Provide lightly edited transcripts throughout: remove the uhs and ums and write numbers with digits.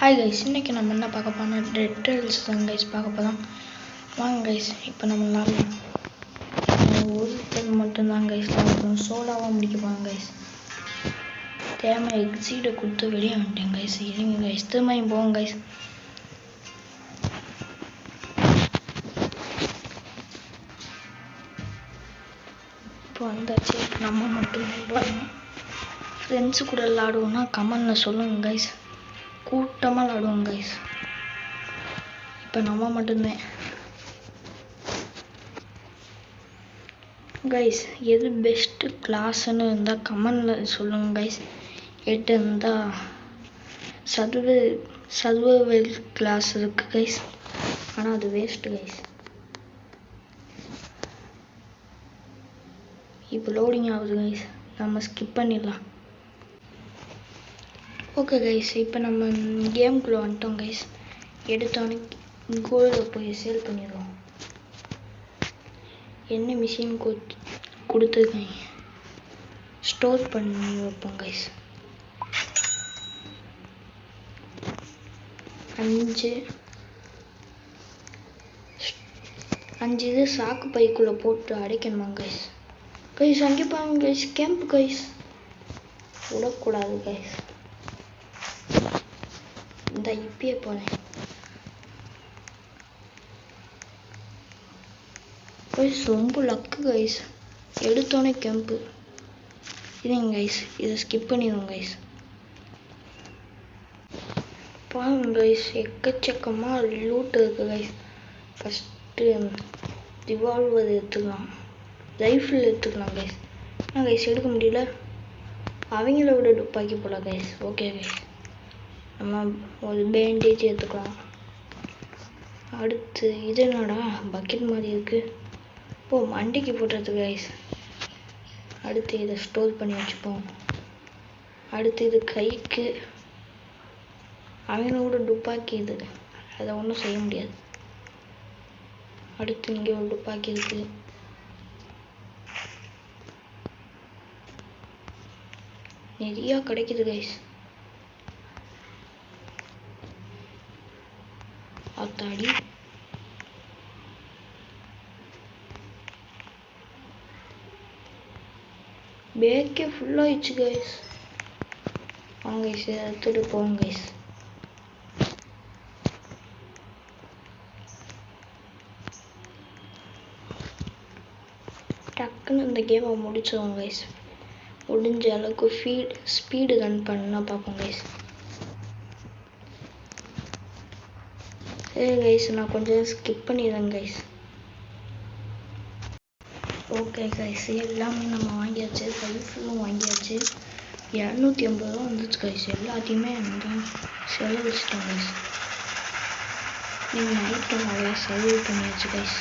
Hi guys, இன்றைக்கி நம்ம என்ன பார்க்க போனால் டெட் ட்ரைல்ஸ் தான் கைஸ் பார்க்க போகலாம். வாங்க கைஸ், இப்போ நம்ம விளாடலாம். ஒருத்தர் மட்டும்தான் கைஸ் விளாடுறோம், சோலாவாக முடிக்க போகிறோம் கைஸ். தேவை எக்ஸீடை கொடுத்து வெளியே வந்துட்டேன் கைஸ். இருங்க கைஸ், திரும்பியும் போவோம் கைஸ். இப்போ வந்தாச்சு, நம்ம மட்டும் விளாடுவோம். ஃப்ரெண்ட்ஸு கூட விளாடுவோம்னா கமெண்டில் சொல்லுங்கள் கைஸ். கூட்டமாக விளாடுவோம் கைஸ். இப்போ நம்ம மட்டும்தான் கைஸ். எது பெஸ்ட்டு கிளாஸ்ன்னு இருந்தால் கமெண்டில் சொல்லுங்கள் கைஸ். எட்டு இருந்தால் சர்வைவல் கிளாஸ் இருக்குது கைஸ், ஆனால் அது வேஸ்ட்டு கைஸ். இப்போ லோடிங் ஆகுது கைஸ், நம்ம ஸ்கிப் பண்ணிடலாம். ஓகே கைஸ், இப்போ நம்ம கேமுக்குள்ளே வந்துட்டோம் கைஸ். எடுத்தோடனே கோல்டில் போய் சேல் பண்ணிடுவோம். என்ன மிஷின் கொடுத்துருக்கேன், ஸ்டோர் பண்ணி வைப்போம் கைஸ். 5 இது சாக்கு பைக்குள்ளே போட்டு அடைக்கணுமா கைஸ். கைஸ் அங்கே பாருங்க கைஸ், கேம்ப் கைஸ். விடக்கூடாது கைஸ். இந்த இப்பயே போகிறேன் கைஸ். ரொம்ப லக்கு கைஸ், எடுத்தோடனே கேம்ப்பு. இதுங்க கைஸ், இதை ஸ்கிப் பண்ணிடுவோம் கைஸ். பாருங்க கைஸ், எக்கச்சக்கமாக லூட் இருக்குது கைஸ். ஃபஸ்ட்டு ரிவால்வர் எடுத்துக்கலாம், ரைஃபிள் எடுத்துக்கலாம் கைஸ். ஆனால் கைஸ் எடுக்க முடியல, அவங்கள விட துப்பாக்கி போல கைஸ். ஓகே கைஸ், நம்ம ஒரு பேண்டேஜ் எடுத்துக்கலாம். அடுத்து இது என்னடா பக்கெட் மாதிரி இருக்குது, ஓ மண்டைக்கு போட்டுறது கைஸ். அடுத்து இதை ஸ்டோர் பண்ணி வச்சுப்போம். அடுத்து இது கைக்கு, அவங்களோட துப்பாக்கி இது, அதை ஒன்றும் செய்ய முடியாது. அடுத்து இங்கே ஒரு துப்பாக்கி இருக்குது. நிறையா கிடைக்குது கைஸ். அத்தாடி, பேக்கே ஃபுல்லாகிடுச்சு கைஸ். வாங்க கைஸ், எடுத்துகிட்டு போவோம் கைஸ். டக்குன்னு இந்த கேமை முடிச்சிடுவோம் கைஸ். முடிஞ்ச அளவுக்கு ஸ்பீடு ரன் பண்ணால் பார்ப்போம் கைஸ். சரி கைஸ், நான் கொஞ்சம் ஸ்கிப் பண்ணிடுறேன் கைஸ். ஓகே கைஸ், எல்லாமே நம்ம வாங்கியாச்சு, ரைஃபிளும் வாங்கியாச்சு. 250 ரூபா வந்துச்சு கைஸ். எல்லாத்தையுமே வந்து செலவழிச்சிட்டோம் கைஸ். நீங்கள் நைட்டும் நிறையா செலவு பண்ணியாச்சு கைஸ்.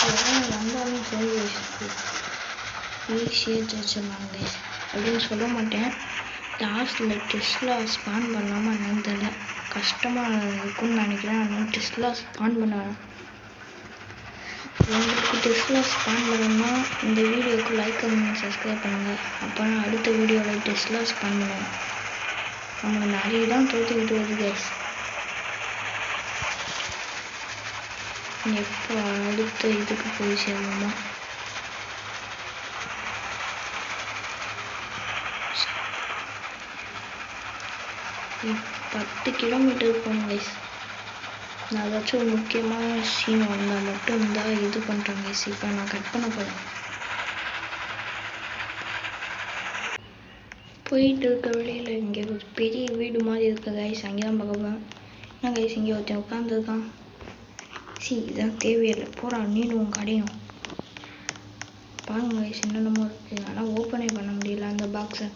அதெல்லாம் வந்தாலும் சரி கைஸ், ஈஸியாக ஜெயிச்சிடலாம் கைஸ். அப்படின்னு சொல்ல மாட்டேன், லாஸ்ட்டில் டெஸ்லா ஸ்பான் பண்ணாமல் என்னன்னு தெரியல, கஷ்டமாக இருக்குன்னு நினைக்கிறேன். அதனால் டெஸ்லா ஸ்பான் பண்ணுவேன். உங்களுக்கு டெஸ்லா ஸ்பான் பண்ணணும்னா இந்த வீடியோவுக்கு லைக் பண்ணி சப்ஸ்கிரைப் பண்ணுங்கள். அப்போ நான் அடுத்த வீடியோவில் டெஸ்லா ஸ்பான் பண்ணுவேன். நம்ம நிறைய தான் தோற்றுக்கிட்டு வருது கைஸ். எப்போ அடுத்த இதுக்கு போய் சேருவோமா? 10 கிலோமீட்டர் போகணும் கைஸ். நான் ஏதாச்சும் ஒரு முக்கியமான சீன் வந்தால் மட்டும் இருந்தால் இது பண்ணுறேன் கைஸ். இப்போ நான் கட் பண்ண போகிறேன். போயிட்டு இருக்க வழியில் இங்கே ஒரு பெரிய வீடு மாதிரி இருக்குது கைஸ், அங்கே தான் பார்க்க போகிறேன். என்ன கைஸ், இங்கே ஒருத்தன் உட்காந்துருக்கான். இதான் தேவையில்லை, போடா நீனும் உன் கடையும். பாருங்க கைஸ், என்னென்னமோ இருக்குது, ஆனால் ஓப்பனே பண்ண முடியல அந்த பாக்ஸை.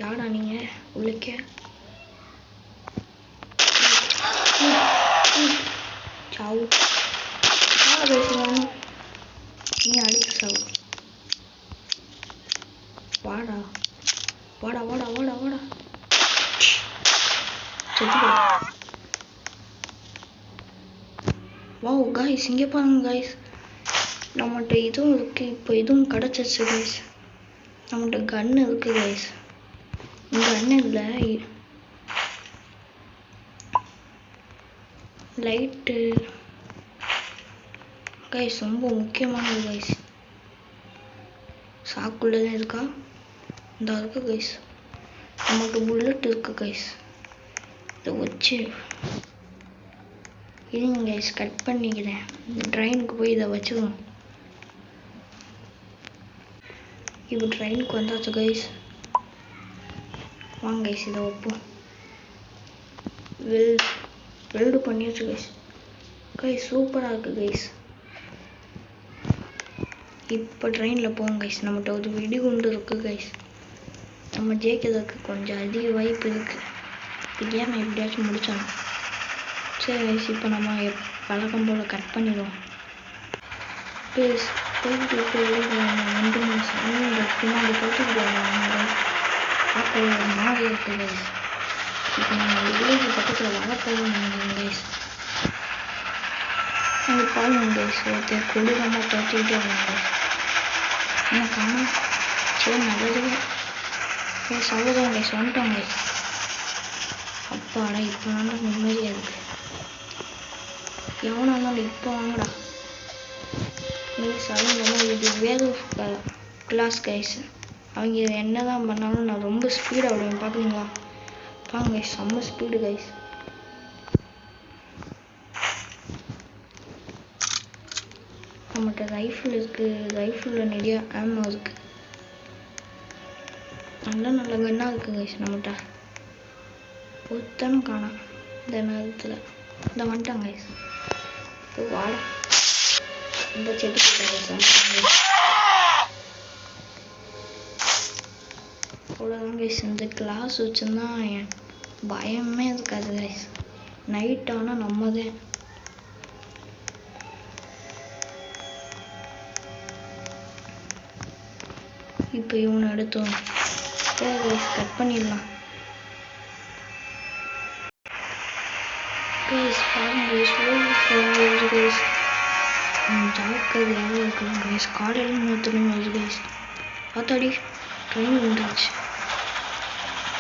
யாரா நீங்கள் உள்ளக்க? சாவு பேசுவாங்க, நீ அடிச்சு சாவு. வாடா வாடா வாடா வாடா வாடா, செத்து. வாவ் காய்ஸ், இங்கே பாருங்க காய்ஸ், நம்மகிட்ட இதுவும் இருக்குது. இப்போ இதுவும் கிடச்சிச்சு காய்ஸ். நம்மகிட்ட கன்று இருக்குது காய்ஸ். இந்த அண்ணன்ல லைட்டு கைஸ் ரொம்ப முக்கியமானது கைஸ். சாக்குள்ளதான் இருக்கா? இந்த இருக்கு கைஸ். நமக்கு புல்லட் இருக்கு கைஸ். இதை வச்சு இருங்க கைஸ், கட் பண்ணிக்கிறேன். ட்ரெயினுக்கு போய் இதை வச்சுக்கணும். இப்போ ட்ரெயினுக்கு வந்தாச்சு கைஸ். வாங்க கைஸ், இதை வைப்போம். வெல்டு பண்ணியாச்சு கைஸ். கைஸ் சூப்பராக இருக்கு கைஸ். இப்போ ட்ரெயினில் போவோம் கைஸ். நம்மகிட்ட ஒரு வெடிகுண்டு இருக்குது கைஸ். நம்ம ஜெயிக்கிறதுக்கு கொஞ்சம் அதிக வாய்ப்பு இருக்குது. இது கேம் எப்படியாச்சும் முடிச்சாலும் சரி கைஸ். இப்போ நம்ம வழக்கம் போல் கட் பண்ணிடுவோம் ப்ளீஸ். போயிட்டு ரெண்டு மாதம் பின்னாடி போட்டு பார்க்க ஒரு மாதிரி இருக்குது கைஸ். இப்போ நம்ம வில்லேஜ் பக்கத்தில் வரப்போவோம் நினைக்கிறேன் கைஸ். அது பாருங்க கைஸ், ஒருத்தர் கொடூரமாக துரத்திக்கிட்டே வராங்க கைஸ். என்ன காணும்? சரி நல்லது கைஸ். அவ்வளோதான் கைஸ், வந்துட்டோம் கைஸ். அப்பாடா, இப்போ நல்லா நிம்மதியாக இருக்குது. எவனா இருந்தாலும் இப்போ வாங்கடா கைஸ். அவங்க இது வேறு கிளாஸ் கைஸ். அவங்க என்ன தான் பண்ணாலும் நான் ரொம்ப ஸ்பீடாக விடுவேன். பார்க்குறீங்களா? பாருங்க கைஸ், செம்ம ஸ்பீடு கைஸ். நம்மகிட்ட ரைஃபிள் இருக்குது. ரைஃபிளில் நிறைய ஆமோ இருக்குது. நல்ல நல்ல கன்னாக இருக்குது கைஸ் நம்மகிட்ட. ஒருத்தனும் காணாம் இந்த நேரத்தில். இந்த வந்துட்டாங்க கைஸ். இப்போ வாட இந்த செடி அவ்வளோதான் கைஸ். இந்த கிளாஸ் வச்சுருந்தா என் பயமே இருக்காது கைஸ். நைட் ஆனால் நம்ம தான். இப்போ இவனை எடுத்தோம் கைஸ், கட் பண்ணிடலாம் கைஸ். பாருங்க கைஸ், கைஸ் ஜாக்கிரதையாக இருக்கணும் கைஸ். காலையில் நேரத்துலையும் வருது கைஸ். பார்த்தாடி ட்ரெயின் வந்துருச்சு.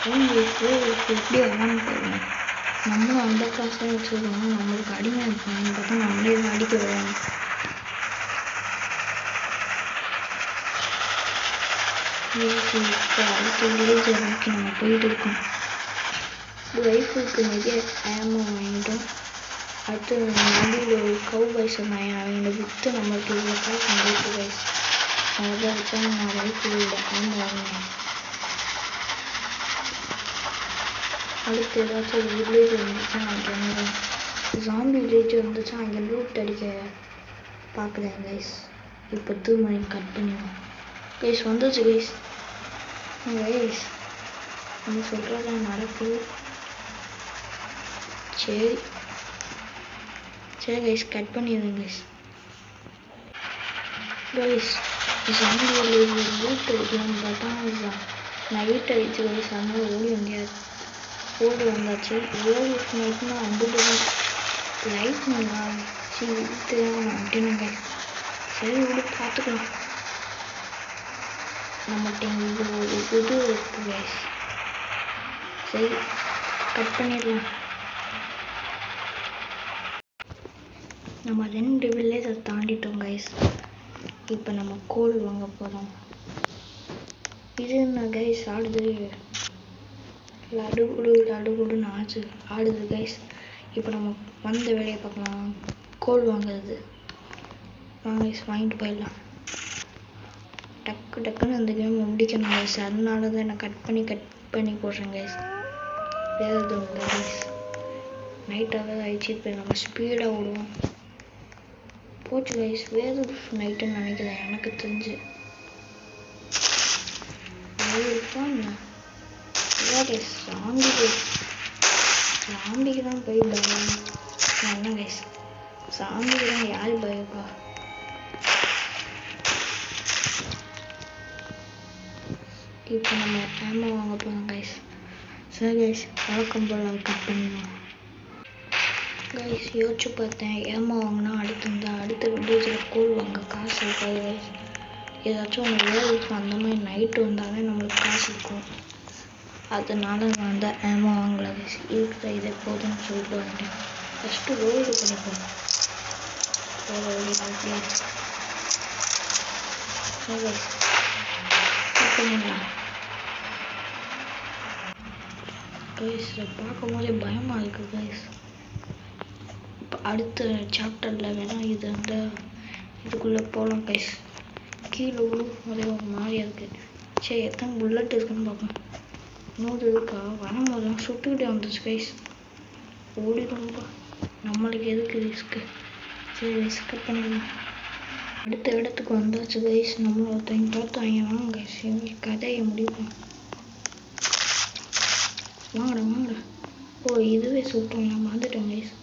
ட்ரெயின் எப்படி வரலான்னு பாருங்க. நம்மளும் அந்த கிளாஸ் தான் வச்சுருக்கோம். நம்மளுக்கு அடிமை இருப்பாங்க. பார்த்தா நம்மளே தான் அடிக்க வருவாங்க. இப்போ அடுத்த வில்லேஜ் வரைக்கும் நம்ம போயிட்டு இருக்கோம். ரைஃபிளுக்கு நிறைய ஆமோ வாங்கிட்டோம். அடுத்து நடுவில் ஒரு கவுபாய்ஸ் இருந்தாங்க. அவங்கள விற்று நம்மளுக்கு இவ்வளோ காசு வந்துருக்கு கைஸ். அதை வச்சா நான் ரைஃபிளோட ஆமோ வாங்கினேன். அடுத்து ஏதாச்சும் ஒரு வில்லேஜ் வந்துச்சா அங்கே ஜாம்பி வில்லேஜ் வந்துச்சா அங்கே லூட் அடிக்க பார்க்குறேன் கைஸ். இப்போ தூமணி கட் பண்ணிடுவோம் கைஸ். வந்துச்சு கைஸ். கைஸ் நம்ம சொல்கிறத நடக்குது. சரி சரி கைஸ், கட் பண்ணிடுங்க guys. Guys zombie village loot அடிக்கலாம்னு பார்த்தா நைட் அடிச்சு கைஸ். அதனால ஓடி வந்தாச்சு. ஏழு நைட்னா அம்புட்டு லைட் தெரியாமல் அப்படின்னுங்க. சரி விடு, பார்த்துக்கலாம். நம்மகிட்ட இங்கே ஒரு இது இருக்கு கைஸ். சரி கட் பண்ணிடலாம். நம்ம 2 வில்லேஜை தாண்டிட்டோம் கைஸ். இப்போ நம்ம கோல் வாங்க போகிறோம். இது என்ன கைஸ் ஆடுது? லடுகுடுன்னு ஆடுது கைஸ். இப்போ நம்ம வந்த வேலையை பார்க்கலாம். கோல் வாங்குறது வாங்க கைஸ், வாங்கிட்டு போயிடலாம். டக்குன்னு அந்த கேம் முடிக்கணும் கைஸ். அதனால தான் நான் கட் பண்ணி போடுறேன் கைஸ். வேறு எதுவும் இல்லை கைஸ். நைட்டாகவே ஆயிடுச்சு. இப்போ நம்ம ஸ்பீடாக விடுவோம். போச்சு கைஸ். வேறு நைட்டுன்னு நினைக்கிறேன் எனக்கு தெரிஞ்சு. சாம்பிக்கு தான் போய் பயம். என்ன கைஸ், சாம்பிக்கு தான் யார் பயப்பா? இப்போ நம்ம ஆமோ வாங்க போகிறோம் கைஸ். சரி கைஸ், வழக்கம் போல் கட் பண்ணிடுவோம் கைஸ். யோசிச்சு பார்த்தேன், ஏமா வாங்கினா அடுத்த வில்லேஜில் கோல் வாங்க காசு இருக்காது கைஸ். ஏதாச்சும் ஒன்று வேலைக்கு அந்த மாதிரி நைட்டு வந்தாலே நம்மளுக்கு காசு இருக்கும். அதனால நான் தான் ஏமா வாங்கல கைஸ். இருக்கிற இதே போதும்னு சொல்லிட்டு வந்துட்டேன். ஃபஸ்ட்டு ரோடு பண்ணிப்போம். கைஸ் பார்க்கும் போதே பயமாக இருக்குது கைஸ். இப்போ அடுத்த சாப்டரில் வேணால் இது அந்த இதுக்குள்ளே போகலாம் கைஸ். கீழே விழும்போதே ஒரு மாதிரியா இருக்குது. சரி எத்தனை புல்லட் இருக்குன்னு பார்ப்போம். நூறு இருக்கா? வரும்போதெல்லாம் சுட்டுக்கிட்டே வந்துச்சு கைஸ். ஓடிடும்பா, நம்மளுக்கு எதுக்கு ரிஸ்க்கு. சரி ரிஸ்க் பண்ணிடலாம். அடுத்த இடத்துக்கு வந்தாச்சு கைஸ். நம்மளை ஒருத்தவங்க பார்த்தாங்க. வாங்க கைஸ், எங்களுக்கு கதையை முடிப்போம். வாங்கடா வாங்கடா. ஓ இதுவே சுட்டோம், நான் வந்துட்டேன் கைஸ்.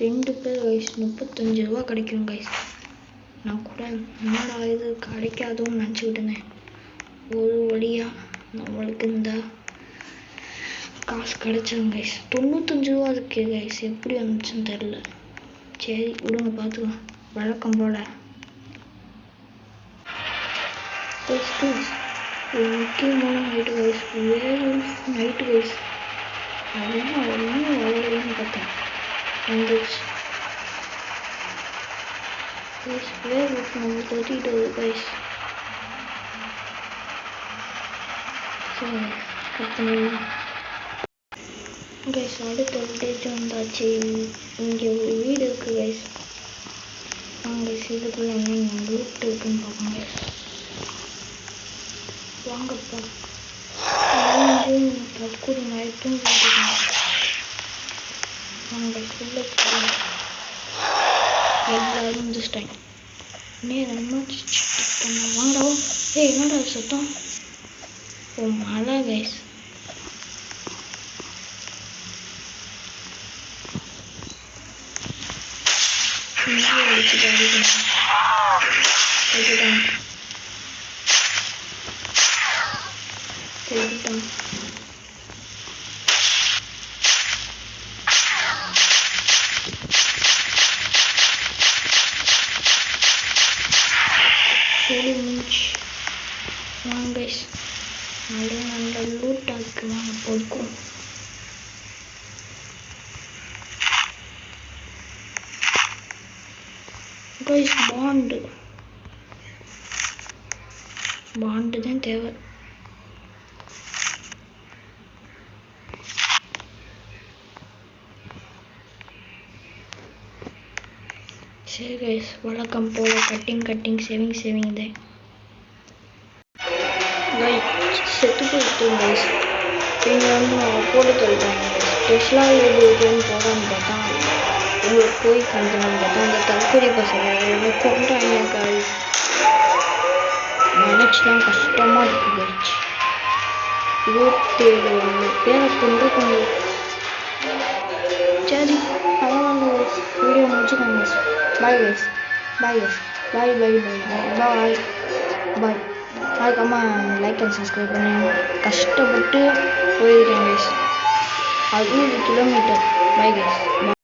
ரெண்டு பேர் கைஸ் 35 ரூபா கிடைக்கும் கைஸ். நான் கூட என்னடா இது கிடைக்காதுன்னு நினச்சிக்கிட்டு இருந்தேன். ஒரு வழியாக நம்மளுக்கு இந்த காசு கிடைச்சது கைஸ். 95 ரூபா இருக்கு கைஸ். எப்படி வந்துச்சுன்னு தெரில. சரி விடுங்க பார்த்துக்கலாம். வழக்கம் போல ஒரு முக்கியமான நைட்டு கைஸ். வேறு நைட்டு கைஸ். அதெல்லாம் ஒன்றும் வளரலன்னு பார்த்தேன். வந்துச்சு கைஸ். வேறு நம்ம கொத்திக்கிட்டு வருது கைஸ். சரி கட் பண்ணிடலாம் கைஸ். அடுத்த அப்டேட் வந்தாச்சு. இங்கே ஒரு வீடு இருக்குது கைஸ். வாங்க இதுக்குள்ள என்ன லூட் இருக்குன்னு பார்ப்போம் கைஸ். வாங்கப்பா. தற்கூடி மாதிரி தூங்கிட்டு வாங்க உள்ள எல்லாரும் வந்துச்சிட்டாங்க. நேரம் வாங்கடா. ஏய் என்னடா சத்தம்? ஓ மழை கைஸ். வாங்க கைஸ், நல்ல லூட் ஆக்கு. வாங்க போய்க்கும். கைஸ் பாண்டு தான் தேவை. சரி கைஸ், வழக்கம் போல கட்டிங் சேவிங் தான். செத்து போயிட்டு கைஸ். இங்கே வந்து நான் போட்டு சொல்லிட்டாங்க கைஸ். டெஸ்லா இதுன்னு போடான்னு பார்த்தா உங்களுக்கு போய் காமிக்கலான்னு பார்த்தா அந்த தற்கொலை பசங்க எனக்கு கொண்டாங்க கைஸ். நினச்சிலாம் கஷ்டமாக இருக்குது கைஸ். 27 பேரை கொண்டு கொஞ்சம். சரி பரவாயில்ல கைஸ், வீடியோ முடிச்சுக்கோங்க கைஸ். Bye guys, bye. அதுக்கம்மா லைக் அண்ட் சப்ஸ்கிரைப் பண்ணி கஷ்டப்பட்டு போயிருக்கேன் கைஸ். 60 கிலோமீட்டர். Bye guys.